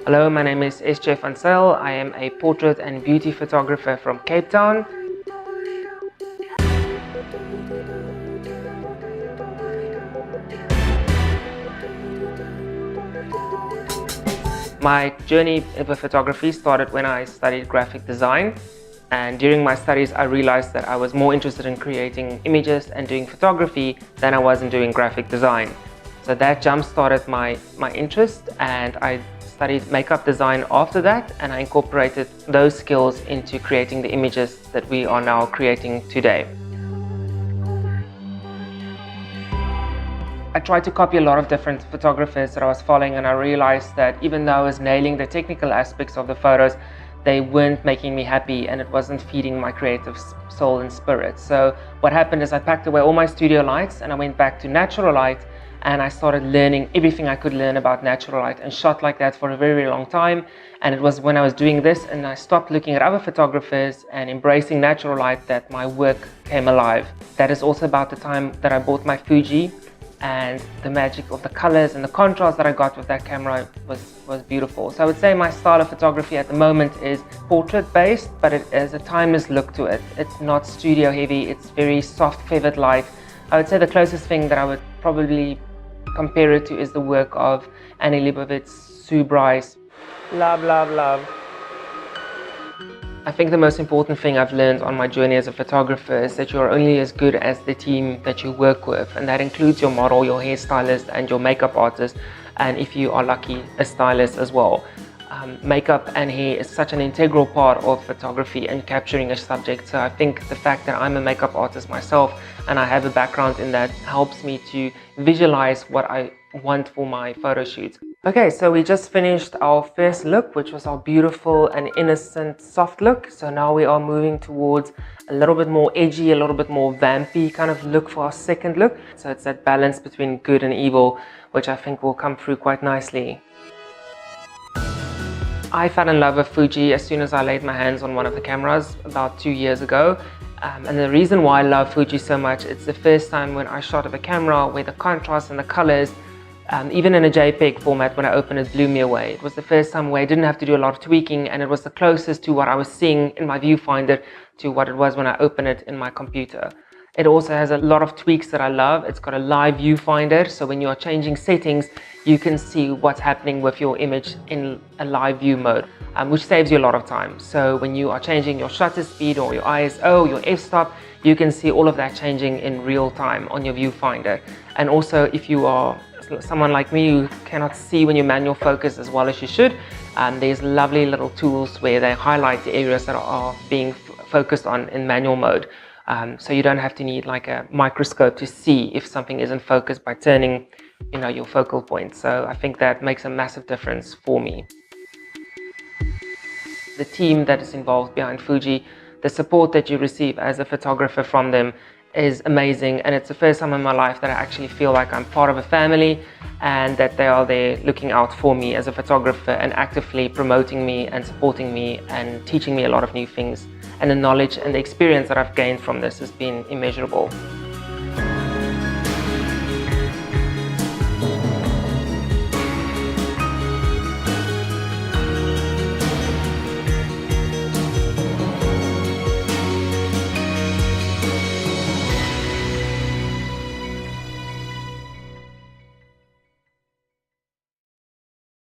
Hello, my name is SJ van Zyl. I am a portrait and beauty photographer from Cape Town. My journey with photography started when I studied graphic design, and during my studies I realized that I was more interested in creating images and doing photography than I was in doing graphic design. So that jump-started my interest, and I studied makeup design after that, and I incorporated those skills into creating the images that we are now creating today. I tried to copy a lot of different photographers that I was following, and I realized that even though I was nailing the technical aspects of the photos, they weren't making me happy and it wasn't feeding my creative soul and spirit. So what happened is I packed away all my studio lights and I went back to natural light, and I started learning everything I could learn about natural light and shot like that for a very, very long time. And it was when I was doing this and I stopped looking at other photographers and embracing natural light that my work came alive. That is also about the time that I bought my Fuji, and the magic of the colors and the contrast that I got with that camera was beautiful. So I would say my style of photography at the moment is portrait based, but it has a timeless look to it. It's not studio heavy, it's very soft feathered light. I would say the closest thing that I would probably compare it to is the work of Annie Leibovitz, Sue Bryce. Love, love, love. I think the most important thing I've learned on my journey as a photographer is that you're only as good as the team that you work with, and that includes your model, your hairstylist and your makeup artist, and if you are lucky, a stylist as well. Makeup and hair is such an integral part of photography and capturing a subject, so I think the fact that I'm a makeup artist myself and I have a background in that helps me to visualize what I want for my photo shoots. Okay, so we just finished our first look, which was our beautiful and innocent soft look. So now we are moving towards a little bit more edgy, a little bit more vampy kind of look for our second look. So it's that balance between good and evil, which I think will come through quite nicely. I fell in love with Fuji as soon as I laid my hands on one of the cameras about 2 years ago. And the reason why I love Fuji so much, it's the first time when I shot with a camera where the contrast and the colors, even in a JPEG format, when I opened it, blew me away. It was the first time where I didn't have to do a lot of tweaking, and it was the closest to what I was seeing in my viewfinder to what it was when I opened it in my computer. It also has a lot of tweaks that I love. It's got a live viewfinder, so when you are changing settings, you can see what's happening with your image in a live view mode, which saves you a lot of time. So when you are changing your shutter speed or your ISO, your f-stop, you can see all of that changing in real time on your viewfinder. And also, if you are someone like me who cannot see when you manual focus as well as you should, there's lovely little tools where they highlight the areas that are being focused on in manual mode. So you don't have to need like a microscope to see if something isn't focused by turning, your focal point. So I think that makes a massive difference for me. The team that is involved behind Fuji, the support that you receive as a photographer from them is amazing, and it's the first time in my life that I actually feel like I'm part of a family and that they are there looking out for me as a photographer and actively promoting me and supporting me and teaching me a lot of new things. And the knowledge and the experience that I've gained from this has been immeasurable.